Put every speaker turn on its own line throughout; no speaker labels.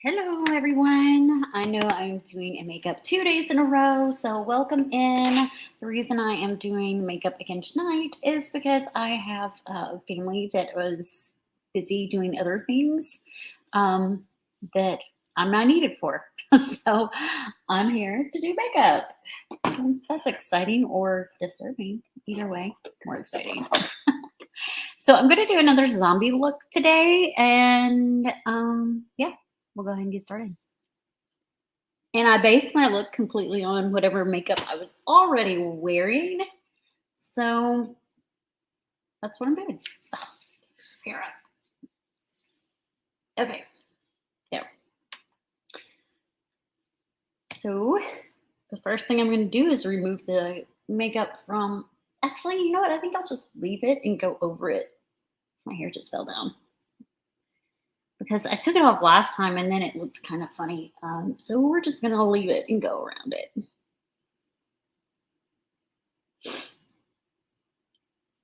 Hello, everyone. I know I'm doing a makeup 2 days in a row, so welcome in. The reason I am doing makeup again tonight is because I have a family that was busy doing other things that I'm not needed for. So I'm here to do makeup. That's exciting or disturbing. Either way, more exciting. So I'm going to do another zombie look today, and yeah. We'll go ahead and get started. And I based my look completely on whatever makeup I was already wearing. So that's what I'm doing. Oh, mascara. Okay. There. So the first thing I'm going to do is remove the makeup from... Actually, you know what? I think I'll just leave it and go over it. My hair just fell down. Because I took it off last time and then it looked kind of funny. So we're just going to leave it and go around it. Oh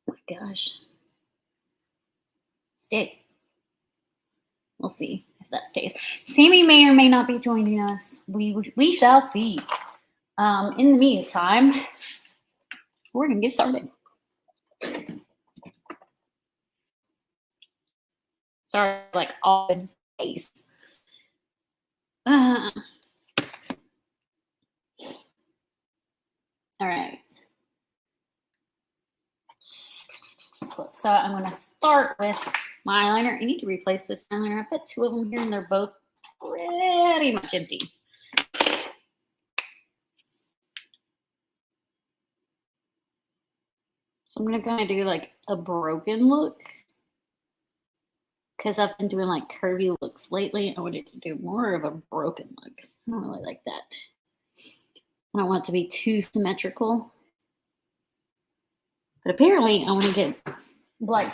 my gosh. Stick. We'll see if that stays. Sami may or may not be joining us. We shall see. In the meantime, we're going to get started. Sorry, like all in face. All right. So I'm going to start with my eyeliner. I need to replace this eyeliner. I've got two of them here and they're both pretty much empty. So I'm going to kind of do like a broken look. Because I've been doing like curvy looks lately. I wanted to do more of a broken look. I don't really like that. I don't want it to be too symmetrical. But apparently I want to get like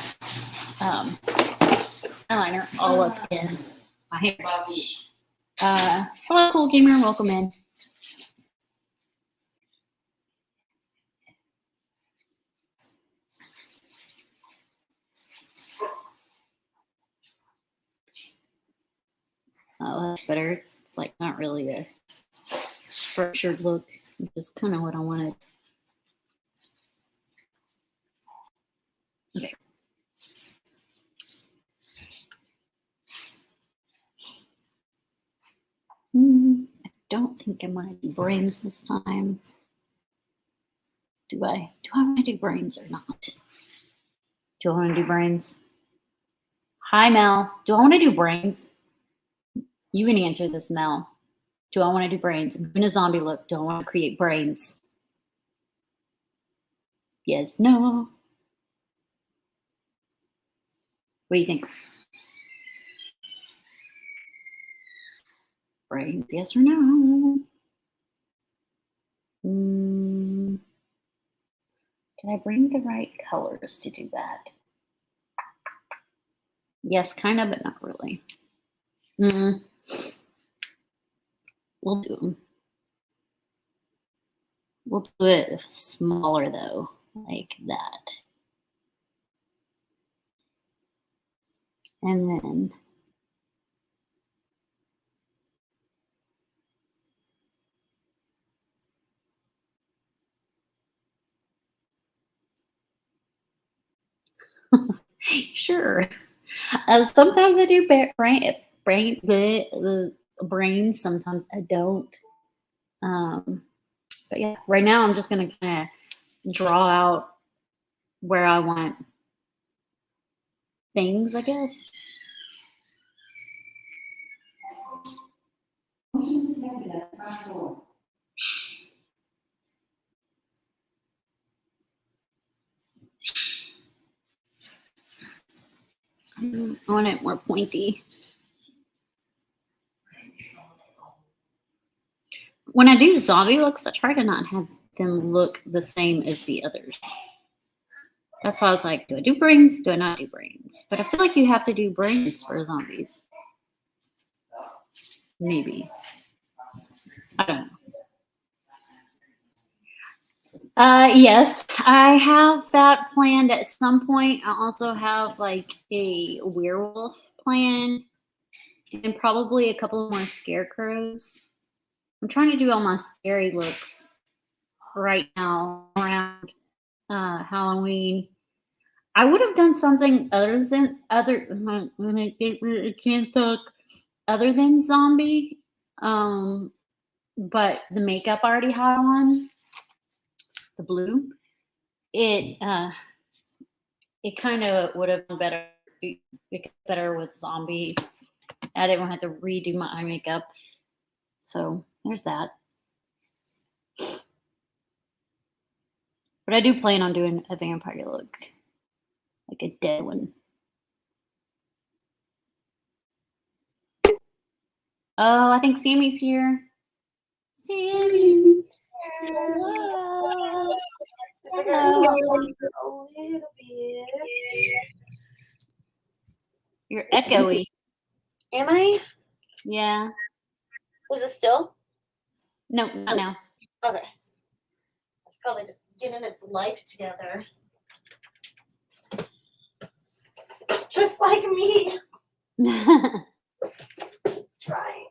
eyeliner all up in my hair. Hello, Cool Gamer. Welcome in. Oh, that's better. It's like not really a structured look, which is kind of what I wanted. Okay. I don't think I'm going to do brains this time. Do I want to do brains or not? Do I want to do brains? Hi, Mel. Do I want to do brains? You can answer this, Mel. Do I want to do brains? I'm doing a zombie look. Do I want to create brains? Yes, no. What do you think? Brains, yes or no? Can I bring the right colors to do that? Yes, kind of, but not really. We'll do them. We'll do it smaller though, like that. And then sure. Sometimes I do brains. Sometimes I don't. But yeah, right now I'm just gonna kind of draw out where I want things, I guess. I want it more pointy. When I do zombie looks, I try to not have them look the same as the others. That's why I was like, do I do brains? Do I not do brains? But I feel like you have to do brains for zombies. Maybe. I don't know. Yes, I have that planned at some point. I also have like a werewolf plan. and probably a couple more scarecrows. I'm trying to do all my scary looks right now around Halloween. I would have done something other than I can't talk other than zombie. But the makeup I already had on, the blue, it kind of would have been better. It better with zombie. I didn't have to redo my eye makeup. So there's that. But I do plan on doing a vampire look, like a dead one. Oh, I think Sammy's here. Sammy's here.
Hello.
Hello. You're echoey.
Am I?
Yeah.
Was it still?
No, not now.
Okay. It's probably just getting its life together. Just like me. Trying.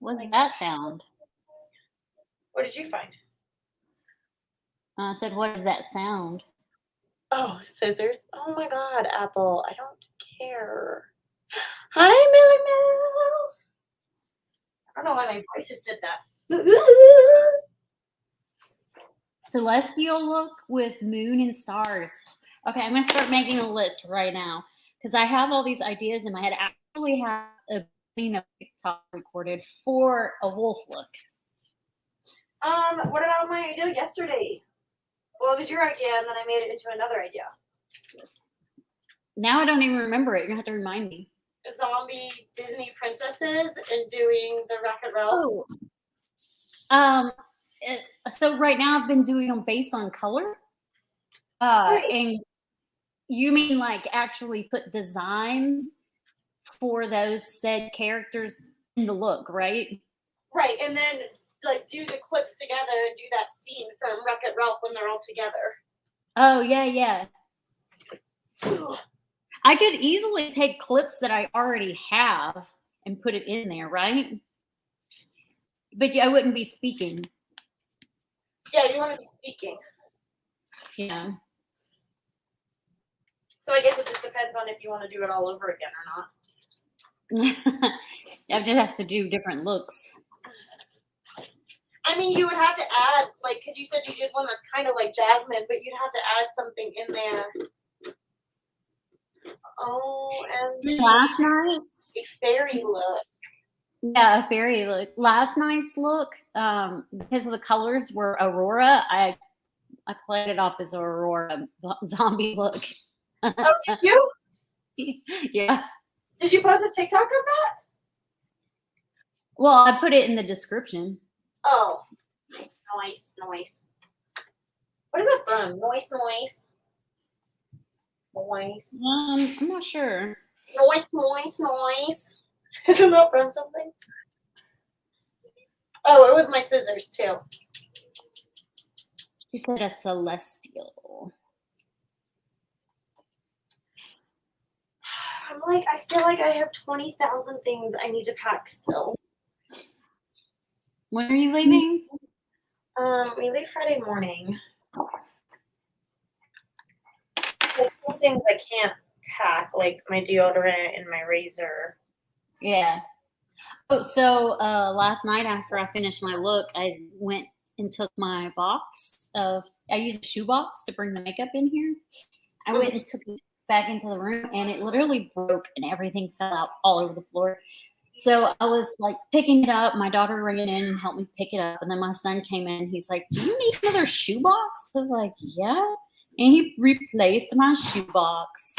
What's that sound?
What did you find?
I said, what is that sound?
Oh, scissors. Oh my God, Apple. I don't care. Hi, Millie Mill. I don't know why my voice just did that.
Celestial look with moon and stars. Okay, I'm going to start making a list right now because I have all these ideas in my head. I actually have a TikTok recorded for a wolf look.
What about my idea yesterday? Well, it was your idea, and then I made it into another idea.
Now I don't even remember it. You're going to have to remind me.
Zombie Disney princesses and doing the Wreck-It Ralph.
Oh. So right now I've been doing them based on color.
Right.
And you mean like actually put designs for those said characters in the look, right?
Right, and then like do the clips together and do that scene from Wreck-It Ralph when they're all together.
Oh yeah. I could easily take clips that I already have and put it in there, right? But I wouldn't be speaking.
Yeah, you want to be speaking.
Yeah.
So I guess it just depends on if you want to do it all over again or not.
I just have to do different looks.
I mean, you would have to add, like, because you said you did one that's kind of like Jasmine, but you'd have to add something in there. Oh, and
last night's
a fairy look.
Yeah, a fairy look. Last night's look, because the colors were Aurora, I played it off as Aurora zombie look.
Oh, did you?
Yeah.
Did you post a TikTok of that?
Well, I put it in the description.
Oh, nice. What is that from? Noise.
I'm not sure.
Noise. Isn't that from something? Oh, it was my scissors too.
She said a celestial.
I'm like, I feel like I have 20,000 things I need to pack still.
When are you leaving?
We leave Friday morning. Like some things I can't pack, like my deodorant and my razor.
Yeah. Oh, so last night after I finished my look, I went and took my box of, I used a shoe box to bring the makeup in here. I went and took it back into the room and it literally broke and everything fell out all over the floor. So I was like picking it up. My daughter ran in and helped me pick it up. And then my son came in. He's like, do you need another shoe box? I was like, yeah. And he replaced my shoe box.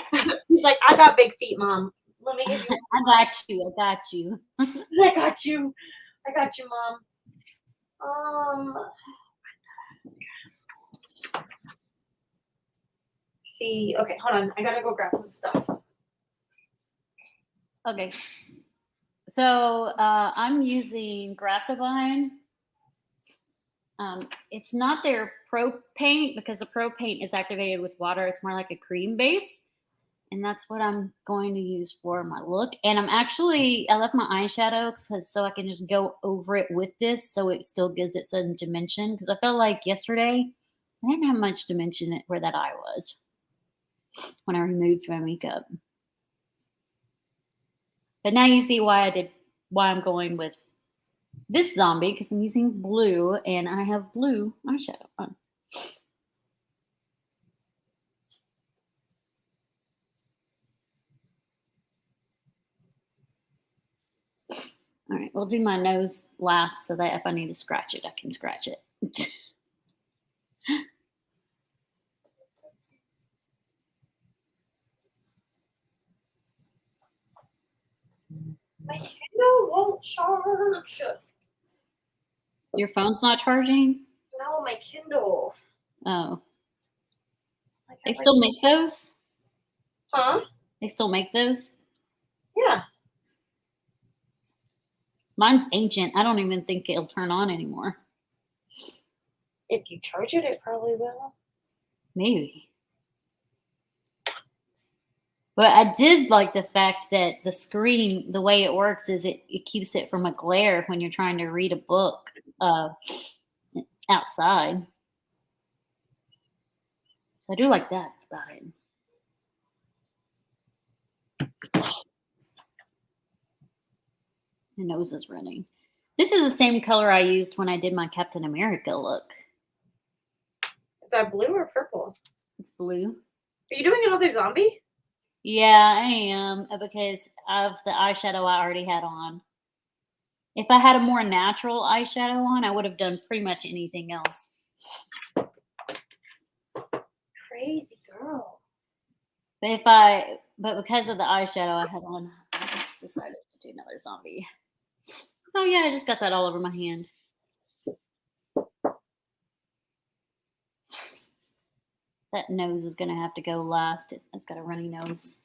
He's like, I got big feet, Mom. Let me give you.
I got you.
I got you, Mom. See, okay, hold on. I gotta go grab some stuff.
Okay. So I'm using Graptivine It's not their pro paint because the pro paint is activated with water. It's more like a cream base. And that's what I'm going to use for my look. And I left my eyeshadow so I can just go over it with this so it still gives it some dimension. Because I felt like yesterday I didn't have much dimension where that eye was when I removed my makeup. But now you see why I'm going with this zombie, because I'm using blue and I have blue eyeshadow on. All right, we'll do my nose last so that if I need to scratch it, I can scratch it.
My Kindle won't charge.
Your phone's not charging?
No, my Kindle.
Oh.
Like,
They still make those?
Huh?
They still make those?
Yeah.
Mine's ancient. I don't even think it'll turn on anymore.
If you charge it, it probably will.
Maybe. But I did like the fact that the screen, the way it works is it keeps it from a glare when you're trying to read a book outside. So I do like that about it. My nose is running. This is the same color I used when I did my Captain America look.
Is that blue or purple?
It's blue.
Are you doing another zombie?
Yeah, I am, because of the eyeshadow I already had on. If I had a more natural eyeshadow on, I would have done pretty much anything else.
Crazy girl.
But because of the eyeshadow I had on, I just decided to do another zombie. Oh yeah, I just got that all over my hand. That nose is gonna have to go last. I've got a runny nose.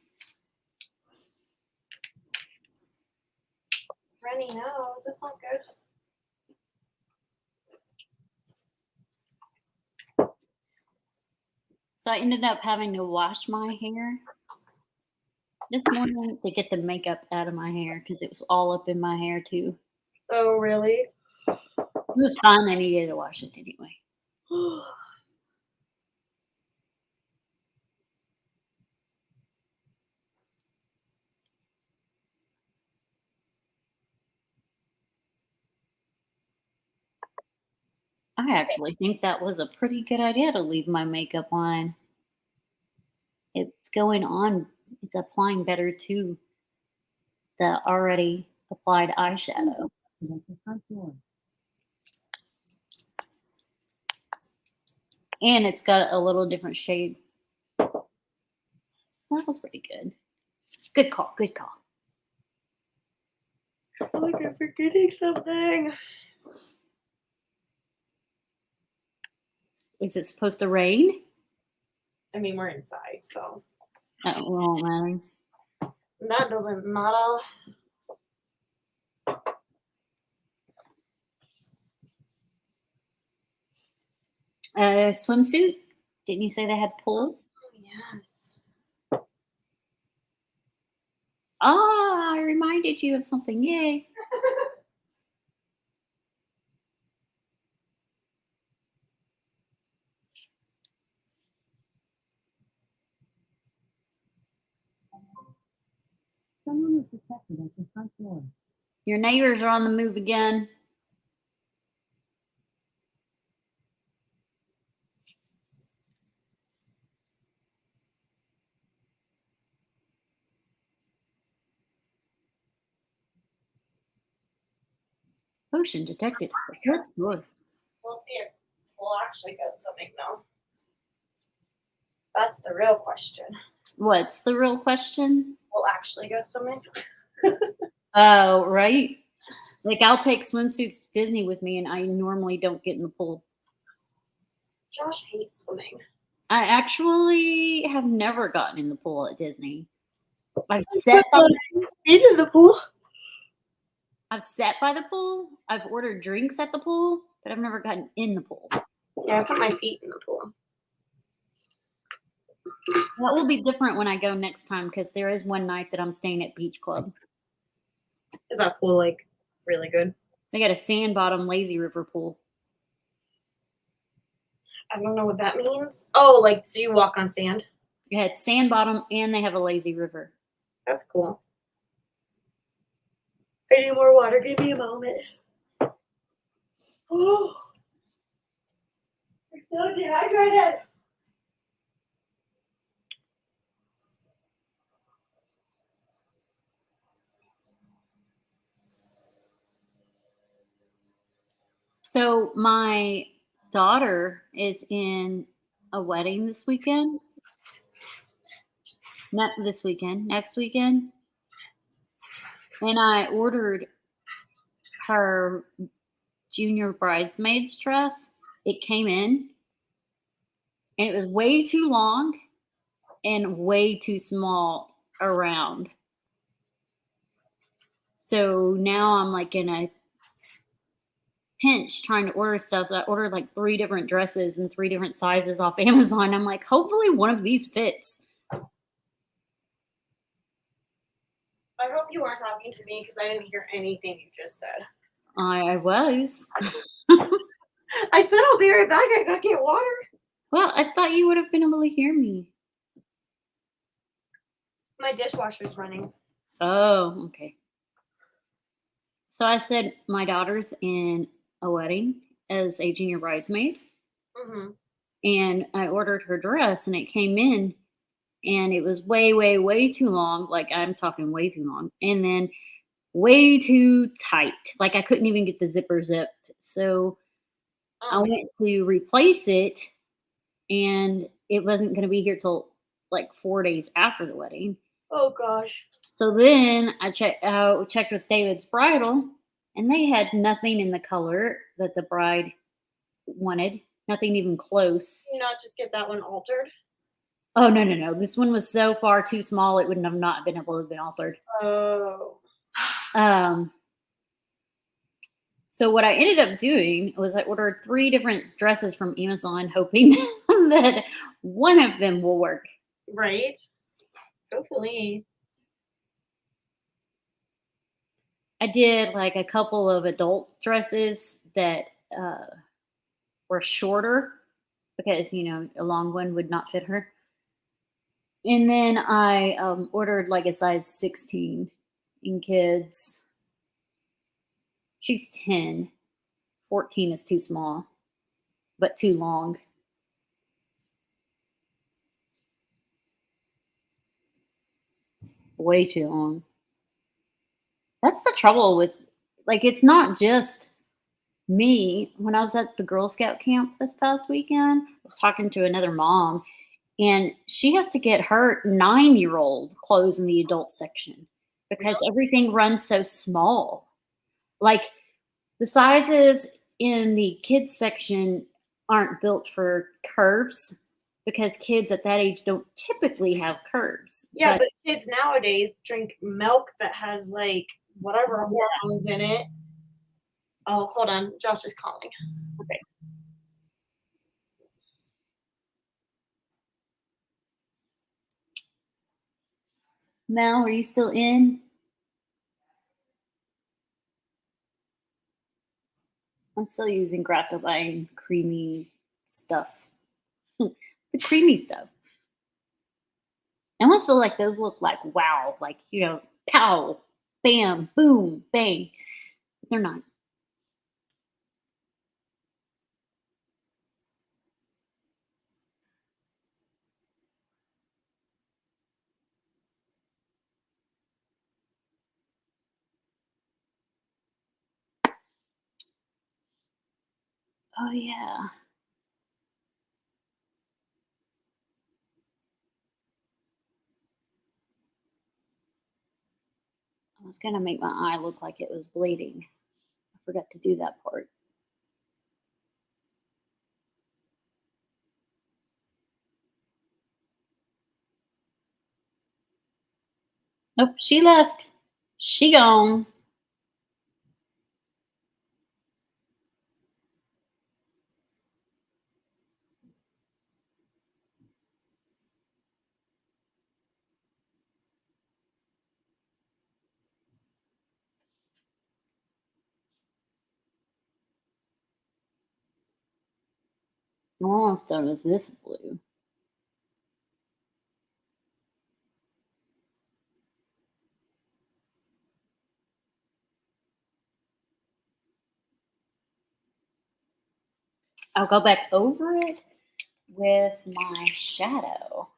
Runny nose. That's not good.
So I ended up having to wash my hair this morning to get the makeup out of my hair because it was all up in my hair too.
Oh, really?
It was fine. I needed to wash it anyway. I actually think that was a pretty good idea to leave my makeup on. It's going on. It's applying better to the already applied eyeshadow. And it's got a little different shade. So that was pretty good. Good call. Good call.
I feel like I'm forgetting something.
Is it supposed to rain?
I mean, we're inside, so.
Oh, it won't matter.
That doesn't matter.
Swimsuit? Didn't you say they had pull?
Oh, yes.
Oh, I reminded you of something. Yay.
Someone was detected at the front door.
Your neighbors are on the move again. Potion detected at the front door.
We'll see if we'll actually go swimming now. That's the real question.
What's the real question?
We'll actually go swimming.
Oh, right. Like I'll take swimsuits to Disney with me, and I normally don't get in the pool.
Josh hates swimming.
I actually have never gotten in the pool at Disney. I've sat by
the pool.
the pool. I've ordered drinks at the pool, but I've never gotten in the pool.
Yeah, I put my feet in the pool.
That will be different when I go next time because there is one night that I'm staying at Beach Club.
Is that pool like really good?
They got a sand bottom lazy river pool.
I don't know what that means. Oh, like so you walk on sand?
Yeah, it's sand bottom and they have a lazy river.
That's cool. I need more water. Give me a moment. Oh, I'm so dehydrated.
So my daughter is in a wedding this weekend. Not this weekend, next weekend. And I ordered her junior bridesmaid's dress. It came in and it was way too long and way too small around. So now I'm like in a pinch trying to order stuff. So I ordered like 3 different dresses and 3 different sizes off Amazon. I'm like, hopefully one of these fits.
I hope you weren't talking to me because I didn't hear anything you just said.
I was.
I said I'll be right back. I gotta get water.
Well, I thought you would have been able to hear me.
My dishwasher's running.
Oh, okay. So I said my daughter's in a wedding as a junior bridesmaid.
Mm-hmm.
And I ordered her dress and it came in and it was way, way, way too long. Like I'm talking way too long. And then way too tight. Like I couldn't even get the zipper zipped. So I went to replace it and it wasn't going to be here till like 4 days after the wedding.
Oh gosh.
So then I checked with David's Bridal and they had nothing in the color that the bride wanted. Nothing even close.
Can you not just get that one altered?
Oh, no. This one was so far too small, it wouldn't have not been able to have been altered.
Oh.
So what I ended up doing was I ordered 3 different dresses from Amazon, hoping that one of them will work.
Right? Hopefully.
I did like a couple of adult dresses that were shorter because, a long one would not fit her. And then I ordered like a size 16 in kids. She's 10. 14 is too small, but too long. Way too long. That's the trouble with, like, it's not just me. When I was at the Girl Scout camp this past weekend, I was talking to another mom, and she has to get her 9-year-old clothes in the adult section because everything runs so small. Like, the sizes in the kids section aren't built for curves because kids at that age don't typically have curves.
Yeah, but kids nowadays drink milk that has like whatever hormones in it. Oh, hold on. Josh is calling. Okay.
Mel, are you still in? I'm still using Grapevine creamy stuff. The creamy stuff. I almost feel like those look like wow, like, pow, bam, boom, bang. They're not. Oh, yeah. I was going to make my eye look like it was bleeding. I forgot to do that part. Nope, she left. She gone. I'm almost done with this blue. I'll go back over it with my shadow.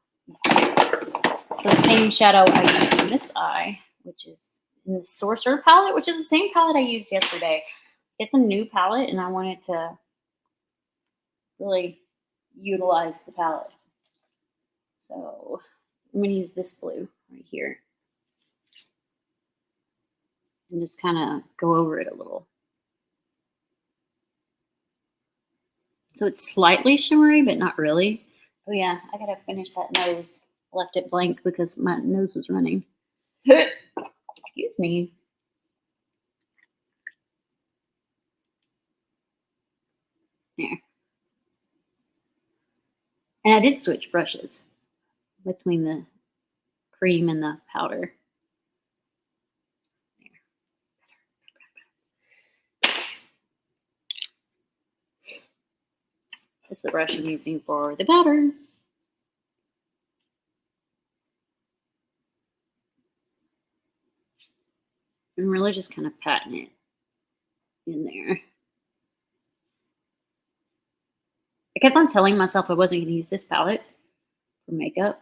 So the same shadow I used in this eye, which is in the Sorcerer palette, which is the same palette I used yesterday. It's a new palette, and I wanted to really utilize the palette. So I'm going to use this blue right here and just kind of go over it a little. So it's slightly shimmery, but not really. Oh yeah, I gotta finish that nose. I left it blank because my nose was running. Excuse me. There. And I did switch brushes between the cream and the powder. This is the brush I'm using for the powder. I'm really just kind of patting it in there. I kept on telling myself I wasn't going to use this palette for makeup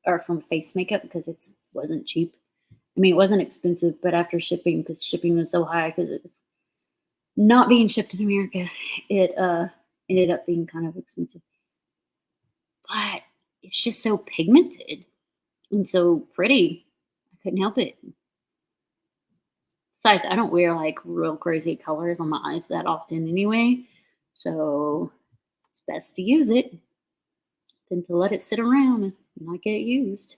or from face makeup because it wasn't cheap. I mean, it wasn't expensive, but after shipping, because shipping was so high because it was not being shipped in America, it ended up being kind of expensive. But it's just so pigmented and so pretty. I couldn't help it. Besides, I don't wear like real crazy colors on my eyes that often anyway. So it's best to use it than to let it sit around and not get used.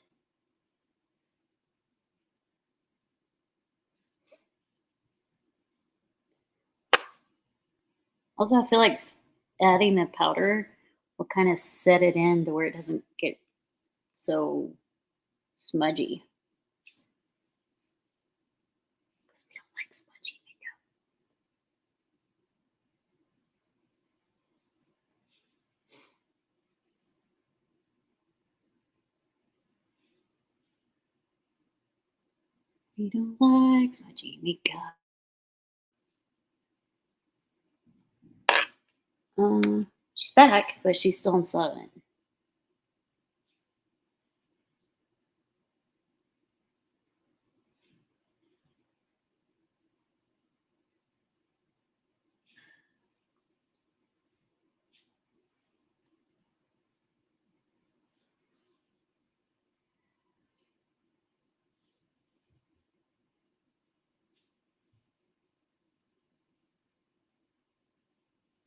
Also, I feel like adding the powder will kind of set it in to where it doesn't get so smudgy. Because we don't like smudgy makeup. We don't like smudgy makeup. She's back, but she's still in silent.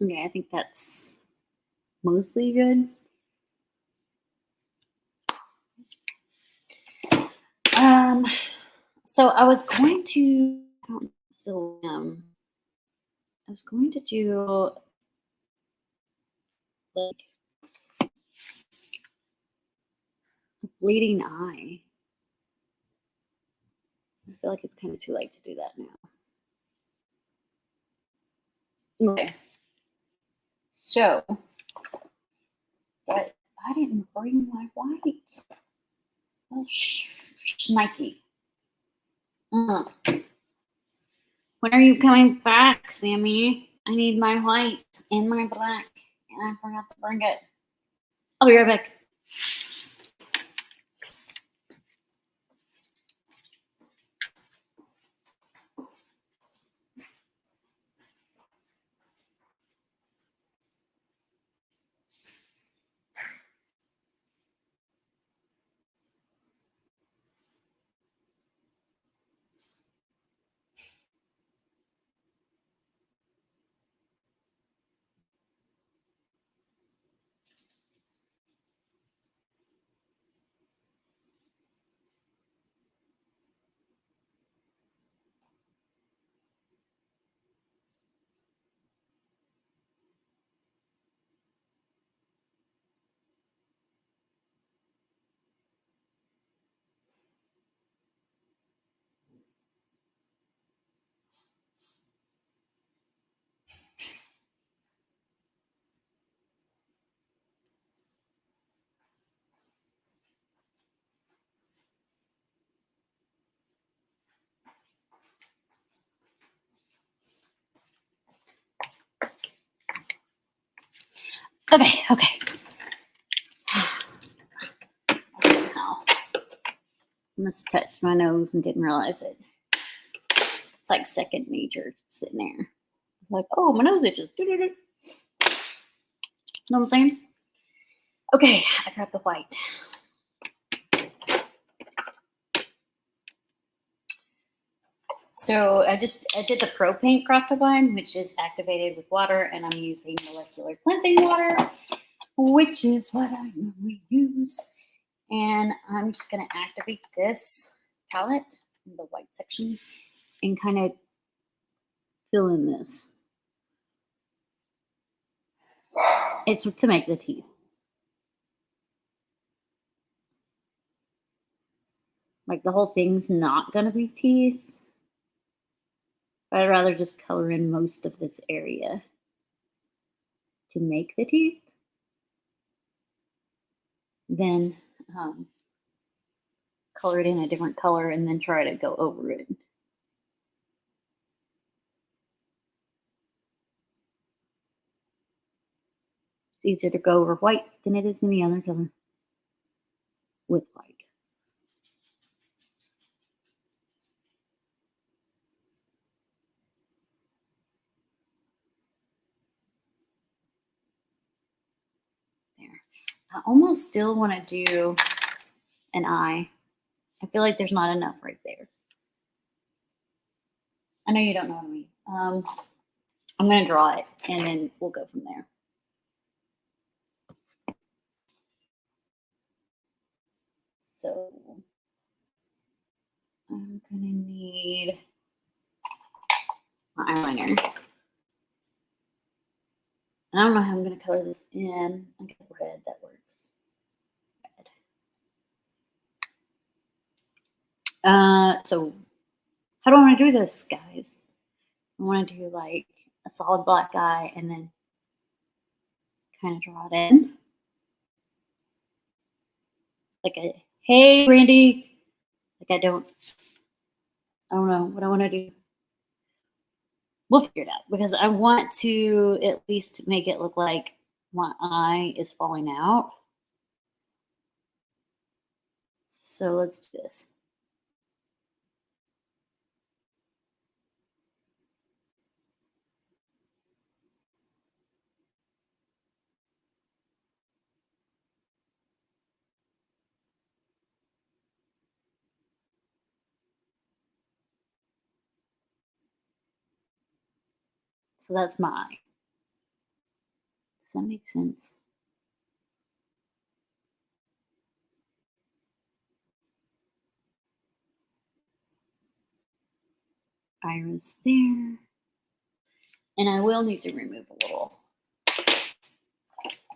Okay, I think that's mostly good. So I was going to, I don't still am. I was going to do like a bleeding eye. I feel like it's kind of too late to do that now. Okay. So, but I didn't bring my white. Oh, shnikey. When are you coming back, Sammy? I need my white and my black, and I forgot to bring it. I'll be right back. Okay, okay. Somehow must have touched my nose and didn't realize it. It's like second nature sitting there. Like, oh, my nose itches. Know what I'm saying? Okay, I grabbed the white. So I did the Pro Paint Crafted Wine, which is activated with water, and I'm using molecular cleansing water, which is what I normally use. And I'm just gonna activate this palette in the white section and kind of fill in this. It's to make the teeth. Like the whole thing's not gonna be teeth. But I'd rather just color in most of this area to make the teeth than color it in a different color and then try to go over it. It's easier to go over white than it is any other color with white. There. I almost still want to do an eye. I feel like there's not enough right there. I know you don't know what I mean. I'm going to draw it and then we'll go from there. So I'm going to need my eyeliner. I don't know how I'm going to color this in. I get red, that works. Red. So how do I want to do this, guys? I want to do like a solid black eye and then kind of draw it in. Like a, hey, Randy. Like I don't know what I want to do. We'll figure it out because I want to at least make it look like my eye is falling out. So let's do this. So that's my eye. Does that make sense? Iris there. And I will need to remove a little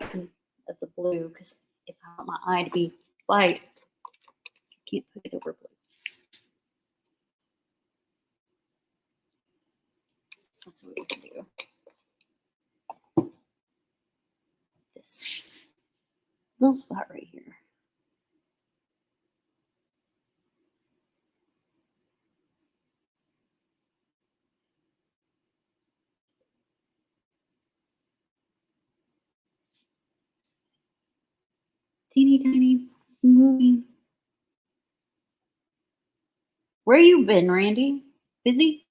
of the blue because if I want my eye to be white, I can't put it over blue. So that's what we can do. This little spot right here. Teeny tiny moving. Where you been, Randy? Busy?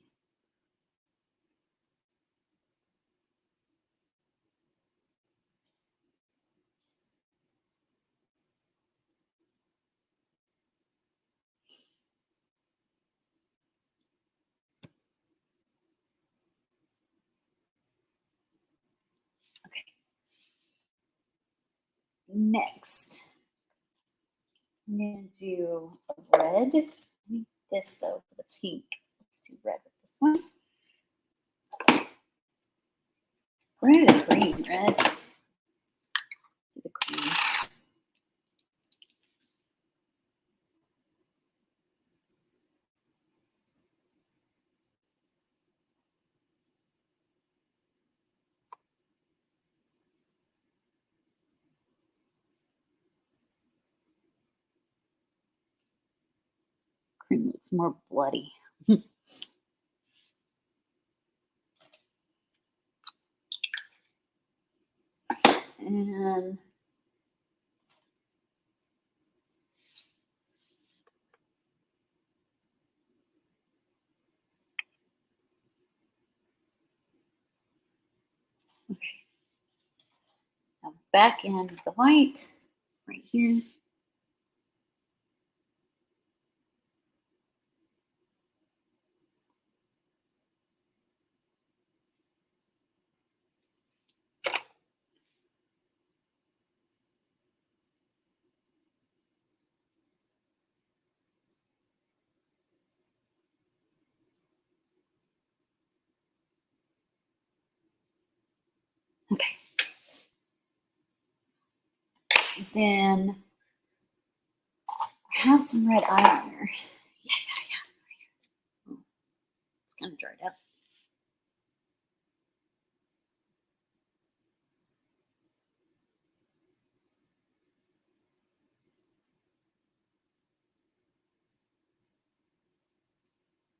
Okay. Next, I'm gonna do a red. I need this though for the pink. Let's do red with this one. We're gonna do the green red. Do the green. Green looks more bloody. And okay. Now back in the white right here. Okay. Then I have some red eyeliner. Yeah. It's kind of dried up.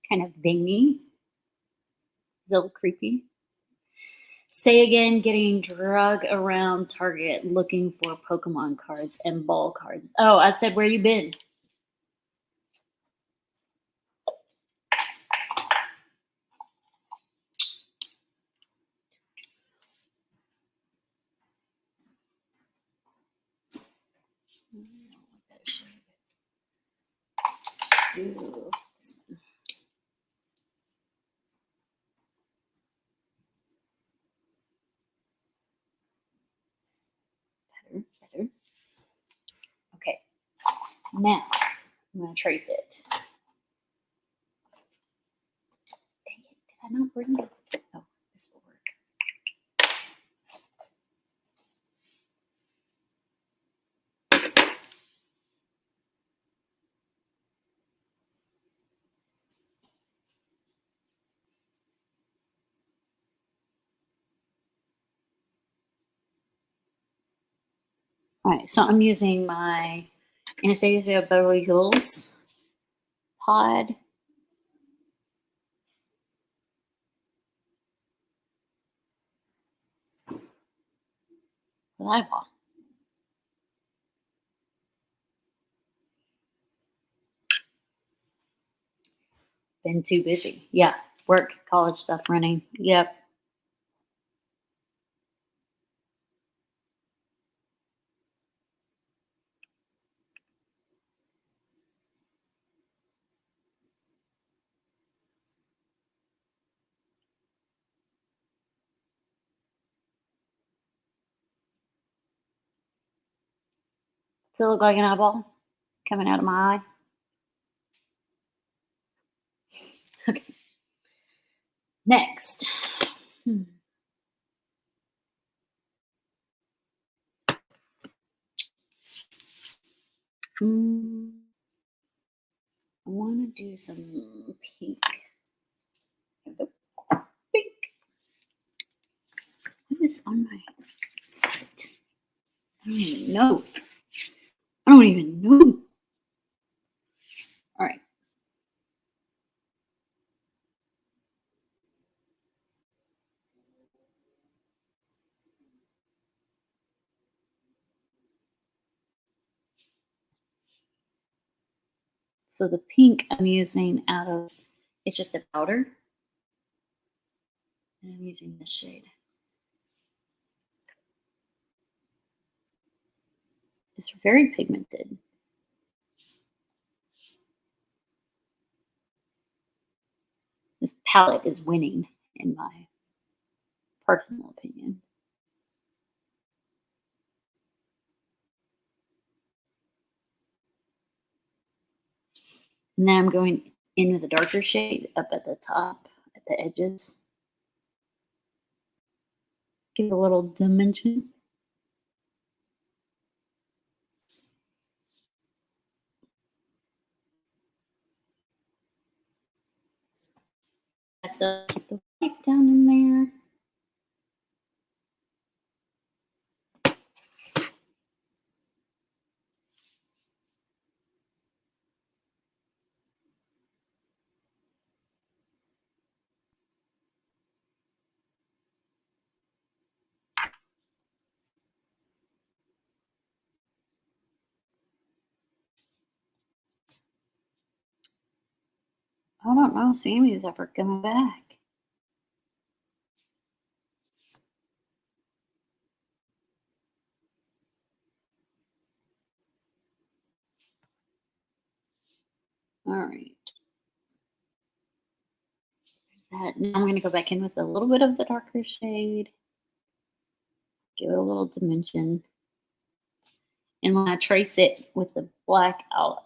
Kind of veiny. It's a little creepy. Say again, getting drug around Target looking for Pokemon cards and ball cards. Oh, I said, where you been? Do this one. Better. Okay. Now I'm going to trace it. Dang it. Did I not bring it? Oh, this will work. All right, so I'm using my Anastasia Beverly Hills pod. With eyeball. Been too busy. Yeah, work, college stuff running. Yep. Does it look like an eyeball coming out of my eye? Okay. Next. I want to do some pink. Here we go. Pink. What is on my site? I don't even know. All right. So the pink I'm using it's just a powder. And I'm using this shade. It's very pigmented. This palette is winning, in my personal opinion. And then I'm going in with a darker shade up at the top, at the edges. Give a little dimension. I still keep the white down in there. I don't know. Sammy's ever coming back. All right. There's that. Now I'm going to go back in with a little bit of the darker shade. Give it a little dimension. And when I trace it with the black, I'll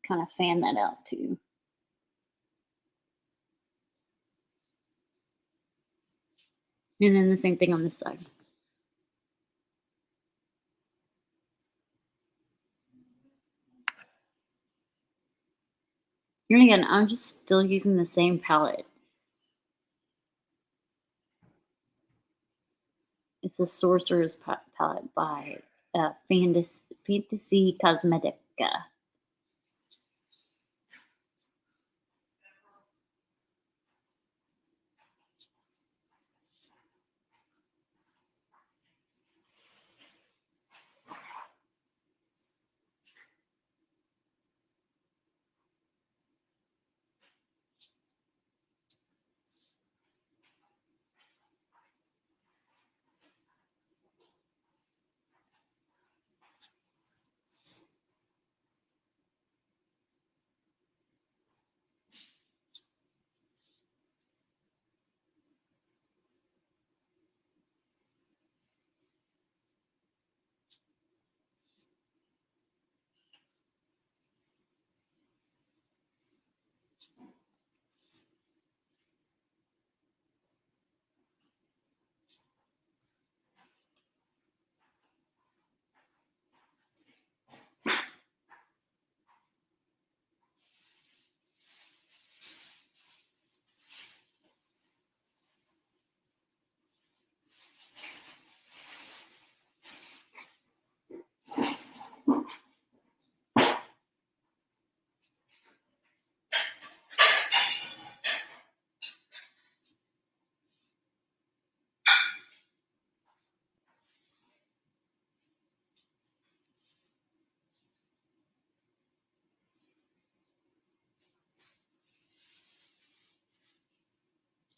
kind of fan that out too. And then the same thing on this side. And again, I'm just still using the same palette. It's the Sorcerer's palette by Fantasy Cosmetica.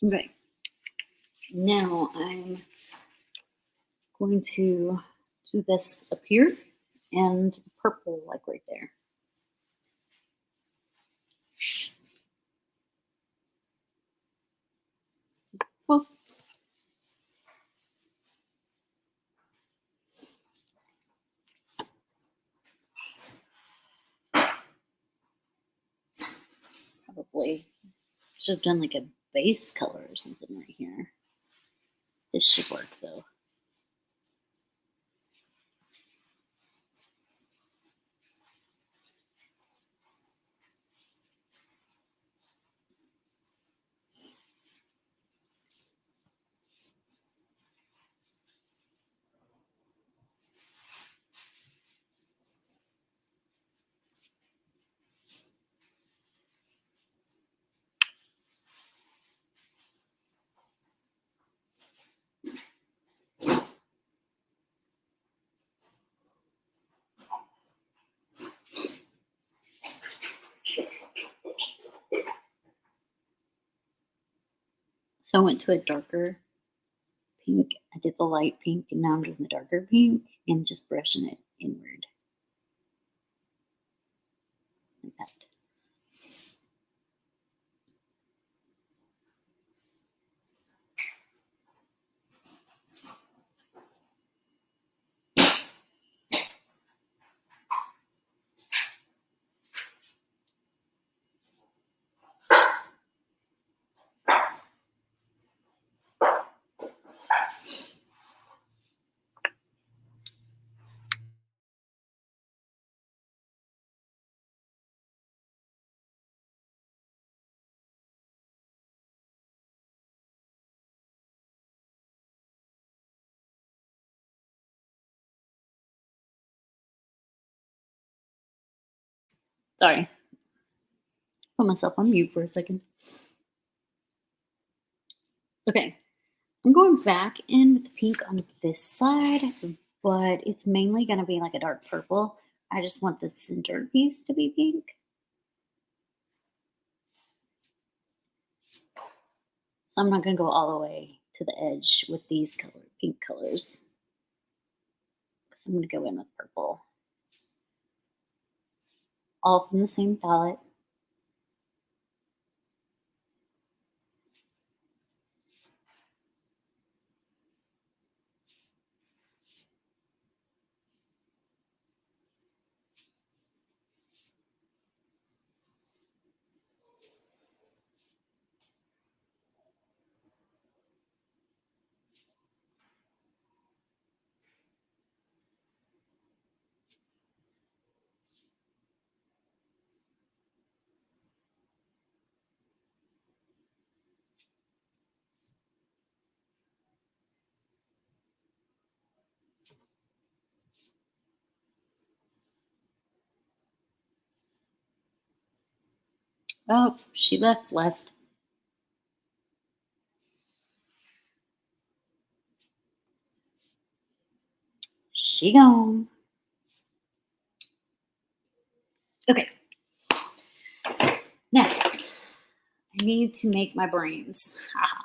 Okay. Now I'm going to do this up here and purple like right there. Well, probably should have done like a base color or something right here. This should work though. So I went to a darker pink. I did the light pink and now I'm doing the darker pink and just brushing it inward. Like that. Sorry. Put myself on mute for a second. Okay. I'm going back in with the pink on this side, but it's mainly going to be like a dark purple. I just want the center piece to be pink. So I'm not going to go all the way to the edge with these pink colors. Because I'm going to go in with purple. All from the same palette. Oh, she left. She gone. Okay. Now, I need to make my brains. Haha.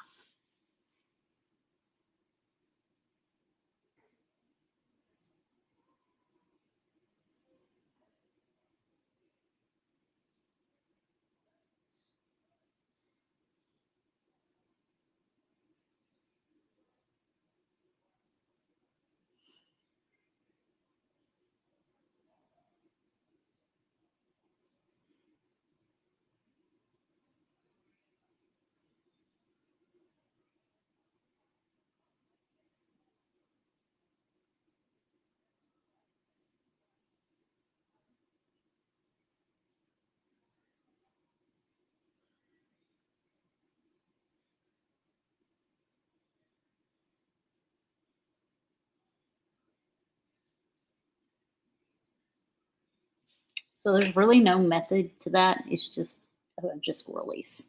So there's really no method to that. It's just a bunch of squirrelies.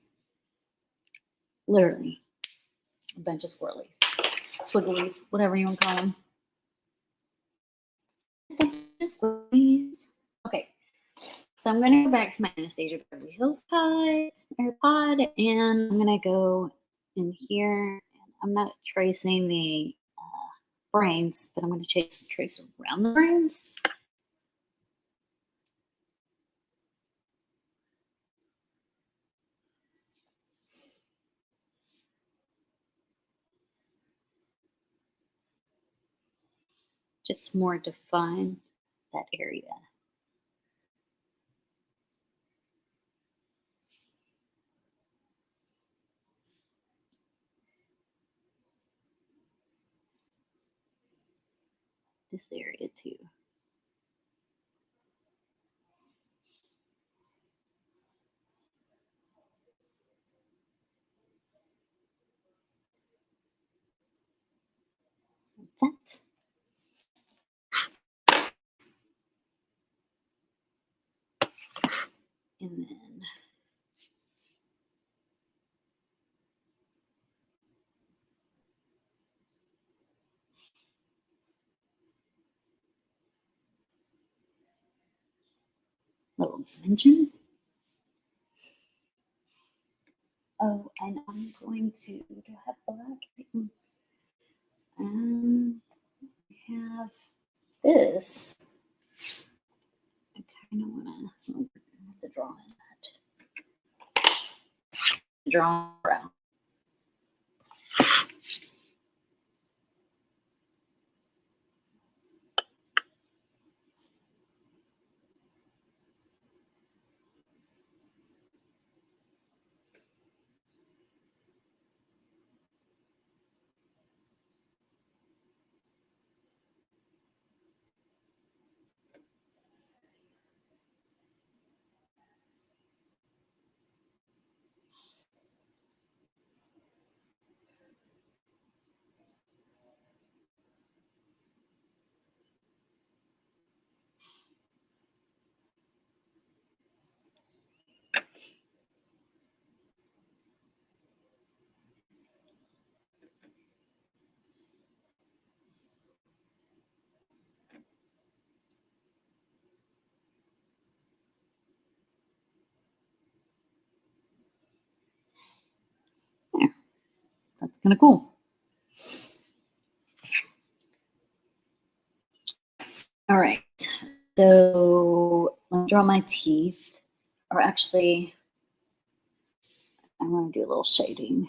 Literally, a bunch of squirrelies. Swigglies, whatever you want to call them. Squigglies. Okay, so I'm going to go back to my Anastasia Beverly Hills pod, and I'm going to go in here. I'm not tracing the brains, but I'm going to trace around the brains. Just more define that area. This area too. Like that. And then little dimension. Oh, and I'm going to do I have black? And I have this. I kind of want to draw in that. Draw around. kind of cool. All right. So let me draw my teeth. Or actually, I'm going to do a little shading.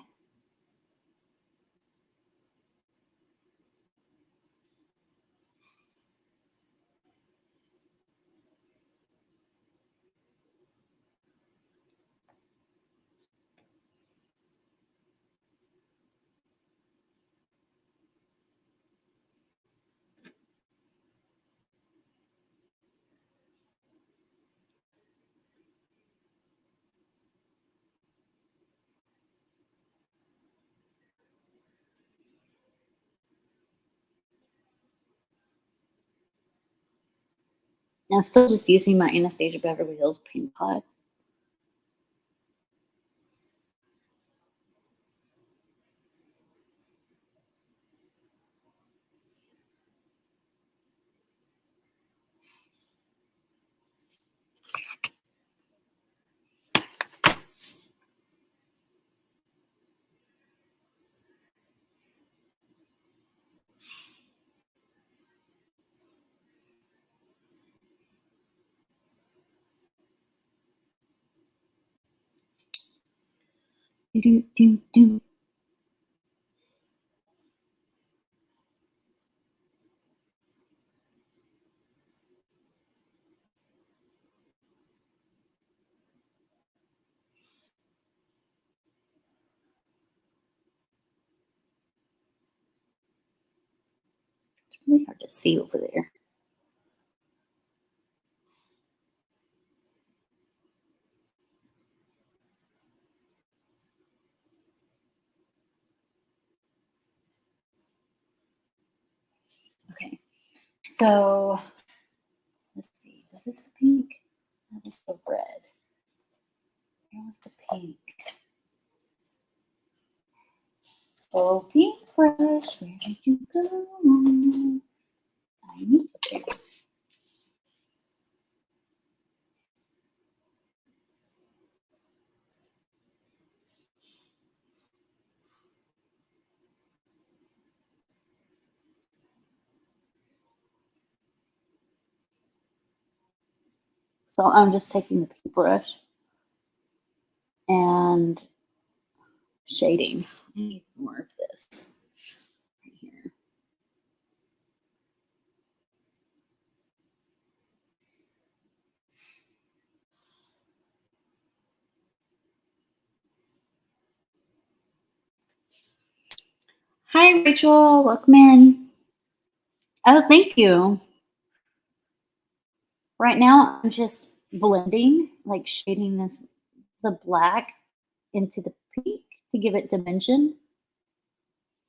I'm still just using my Anastasia Beverly Hills paint pot. Do, do, do. It's really hard to see over there. Okay, so let's see. Was this the pink? That was the red. Where was the pink? Oh, paintbrush, where did you go? I need those. So I'm just taking the paintbrush and shading. I need more of this right here. Hi, Rachel. Welcome in. Oh, thank you. Right now, I'm just blending, like shading the black into the pink to give it dimension.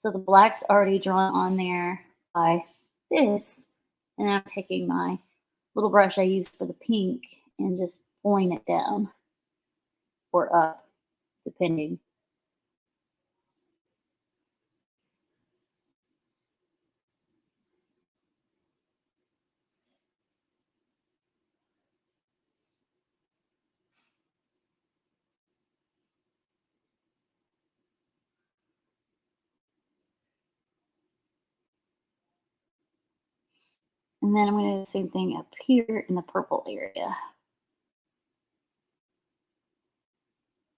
So the black's already drawn on there by this. And I'm taking my little brush I used for the pink and just pulling it down or up, depending. And then I'm going to do the same thing up here in the purple area.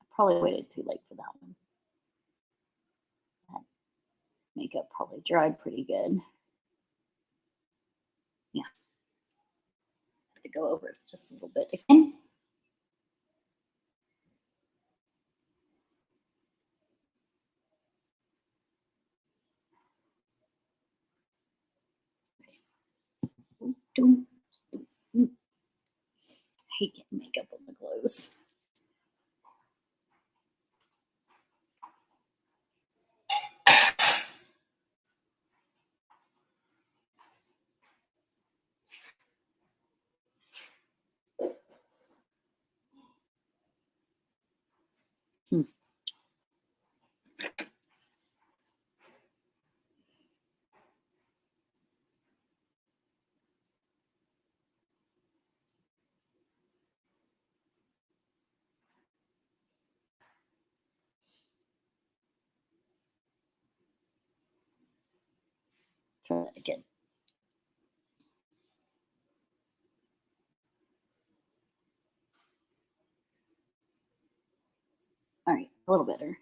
I probably waited too late for that one. That makeup probably dried pretty good. Yeah. I have to go over it just a little bit again. I hate getting makeup on the clothes. Try that again. All right, a little better.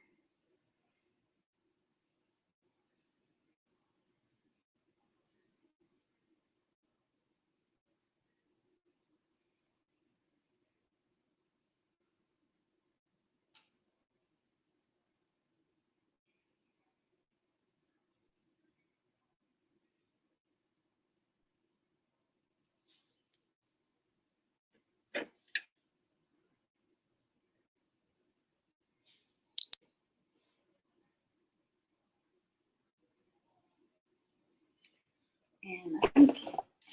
And I think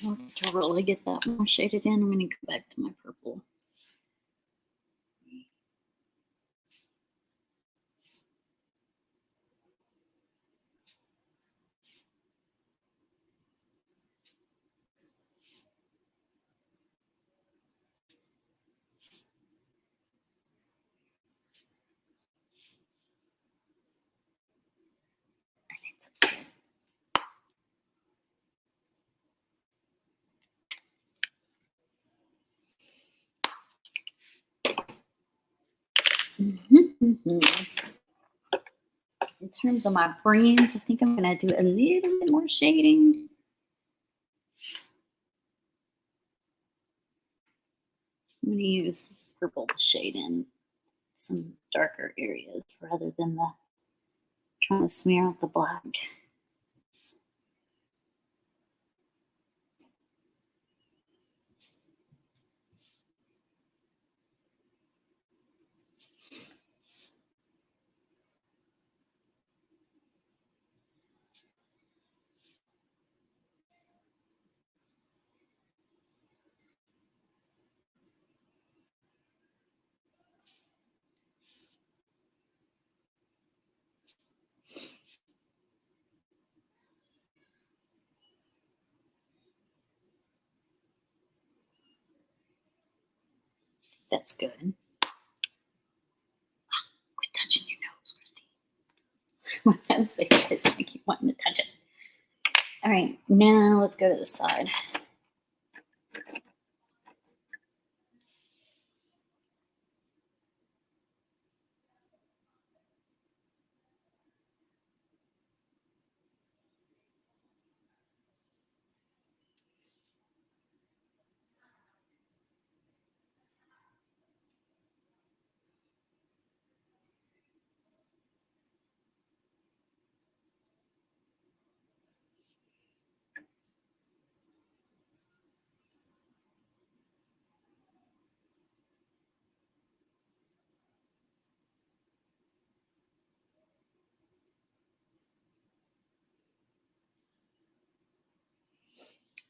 in order to really get that more shaded in, I'm going to go back to my purple. I think that's good. In terms of my brands, I think I'm going to do a little bit more shading. I'm going to use purple to shade in some darker areas rather than the trying to smear out the black. That's good. Quit touching your nose, Christy. My nose itches. I keep wanting to touch it. All right, now let's go to the side.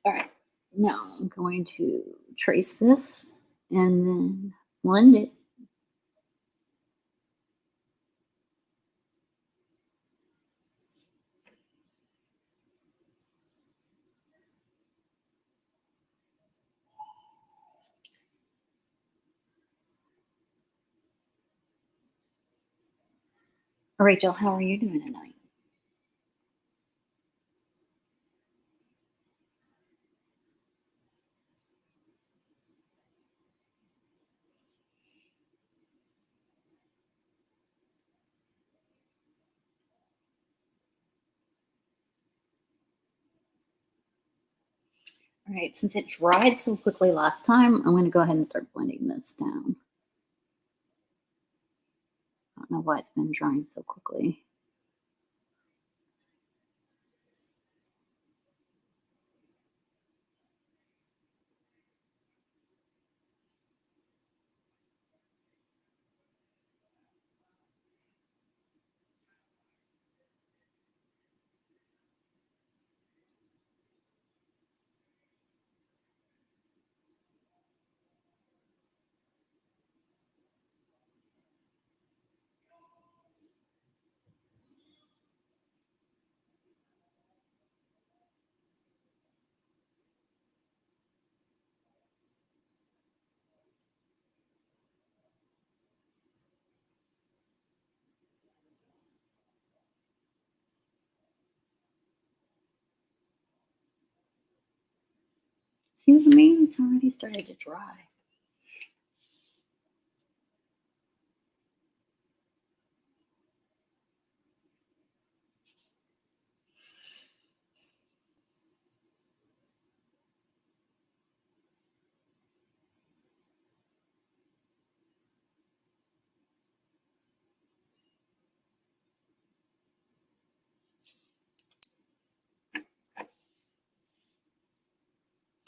All right, now I'm going to trace this and then blend it. Rachel, how are you doing tonight? All right, since it dried so quickly last time, I'm going to go ahead and start blending this down. I don't know why it's been drying so quickly. Excuse me, it's already started to dry.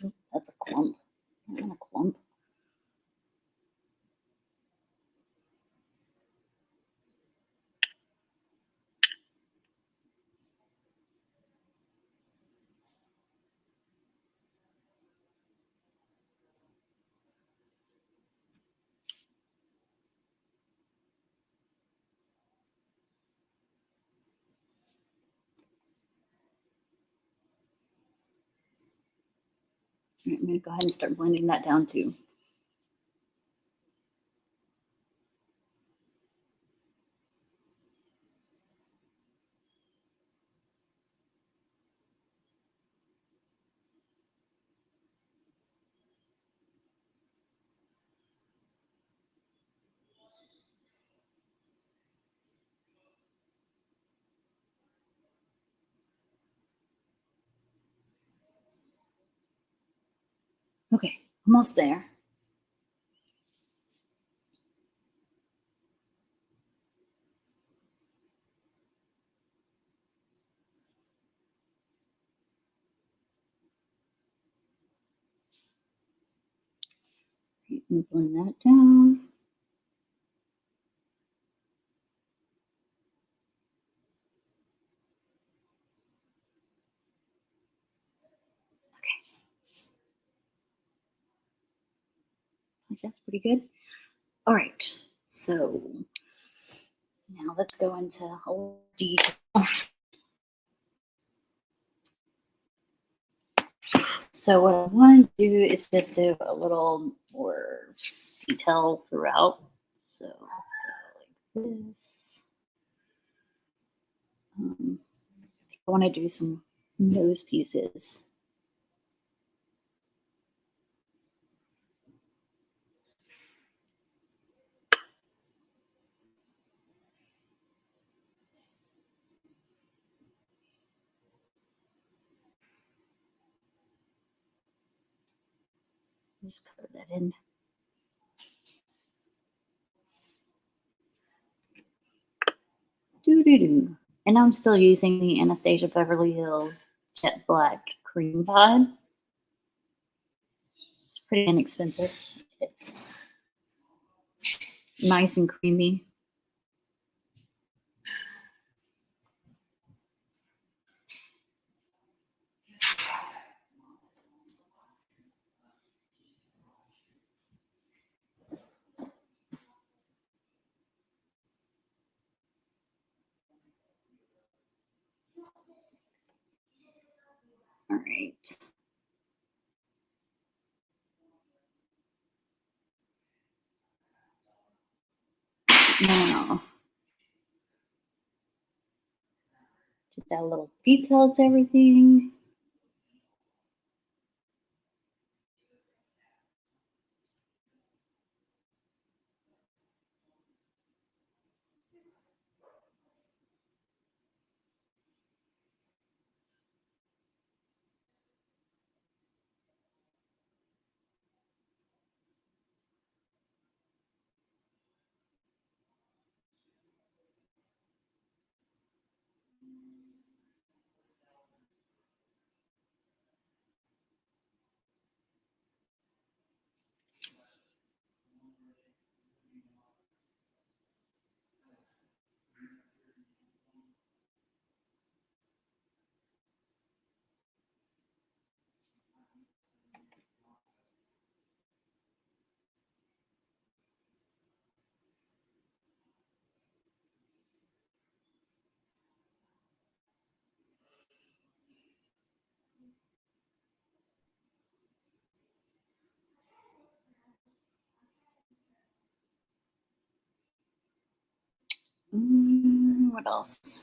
Oh, that's a clump. I don't want a clump. I'm going to go ahead and start blending that down too. Okay, almost there. Right, and blend that down. I think that's pretty good. All right, so now let's go into a little detail. So what I want to do is just do a little more detail throughout. So let's go like this. I want to do some nose pieces. Just color that in. Doo-doo-doo. And I'm still using the Anastasia Beverly Hills Jet Black Cream Pod. It's pretty inexpensive. It's nice and creamy. All right. Now, just add a little detail to everything. What else?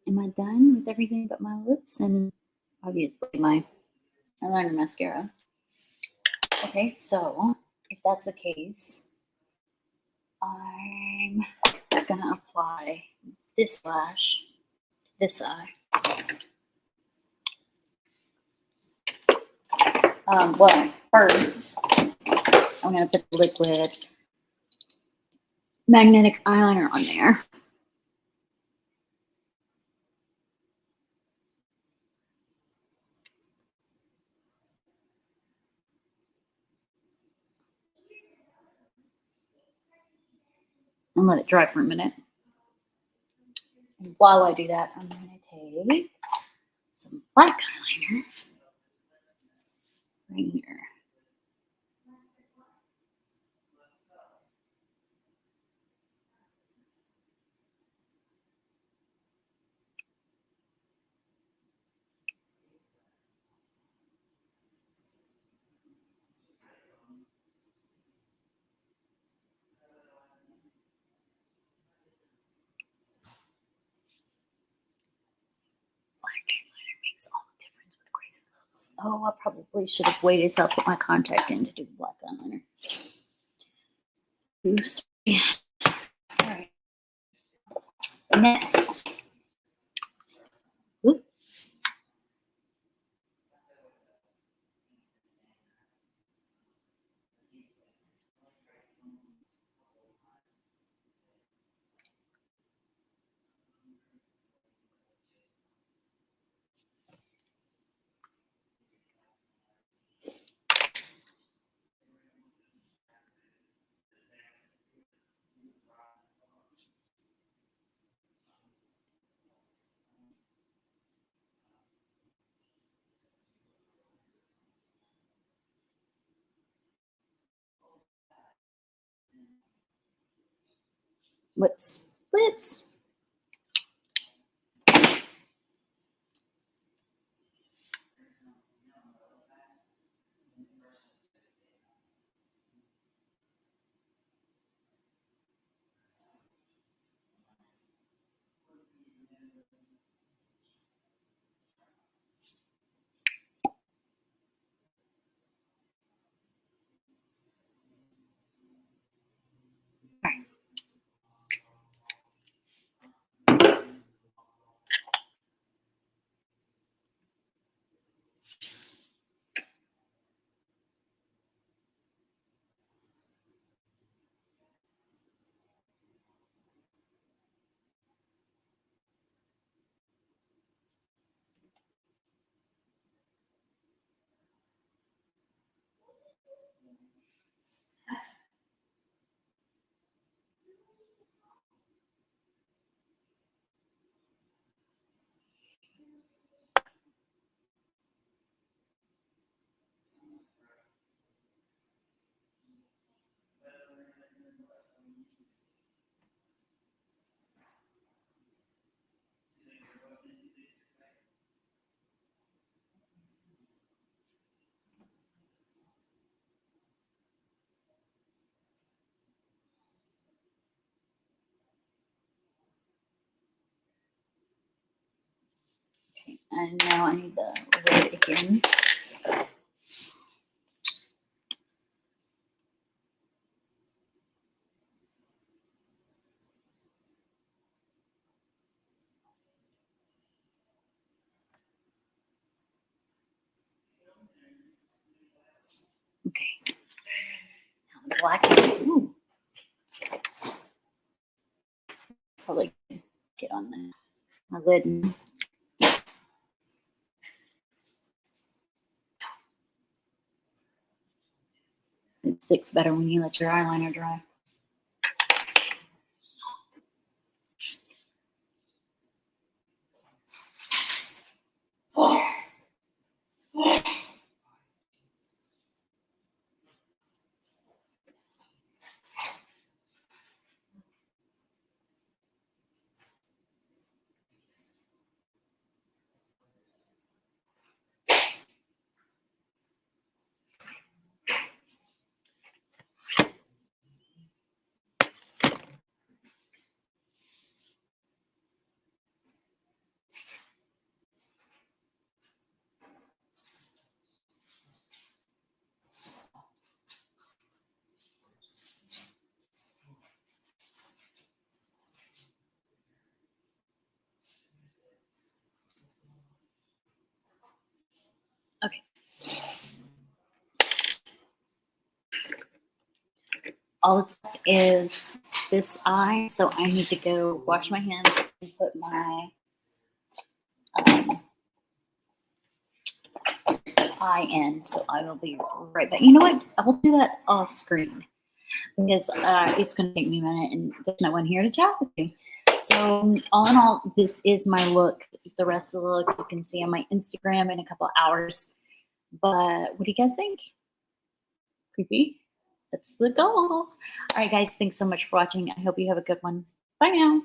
Am I done with everything but my lips and obviously my eyeliner mascara. Okay, so if that's the case, I'm gonna apply this lash to this eye. Well, first I'm gonna put the liquid magnetic eyeliner on there. And let it dry for a minute. And while I do that, I'm going to take some black eyeliner right here. Black eyeliner makes all the difference with crazy looks. Oh, I probably should have waited till I put my contact in to do black eyeliner. Oops. All right. Next. Oop. Whoops. Whoops. Okay, and now I need the lid again. Okay. Now the black. Ooh. Probably get on my lid. It sticks better when you let your eyeliner dry. all that's left is this eye. So I need to go wash my hands and put my eye in. So I will be right back. You know what? I will do that off screen because it's going to take me a minute and there's no one here to chat with me. So all in all, this is my look. The rest of the look you can see on my Instagram in a couple of hours. But what do you guys think? Creepy? That's the goal. All right, guys. Thanks so much for watching. I hope you have a good one. Bye now.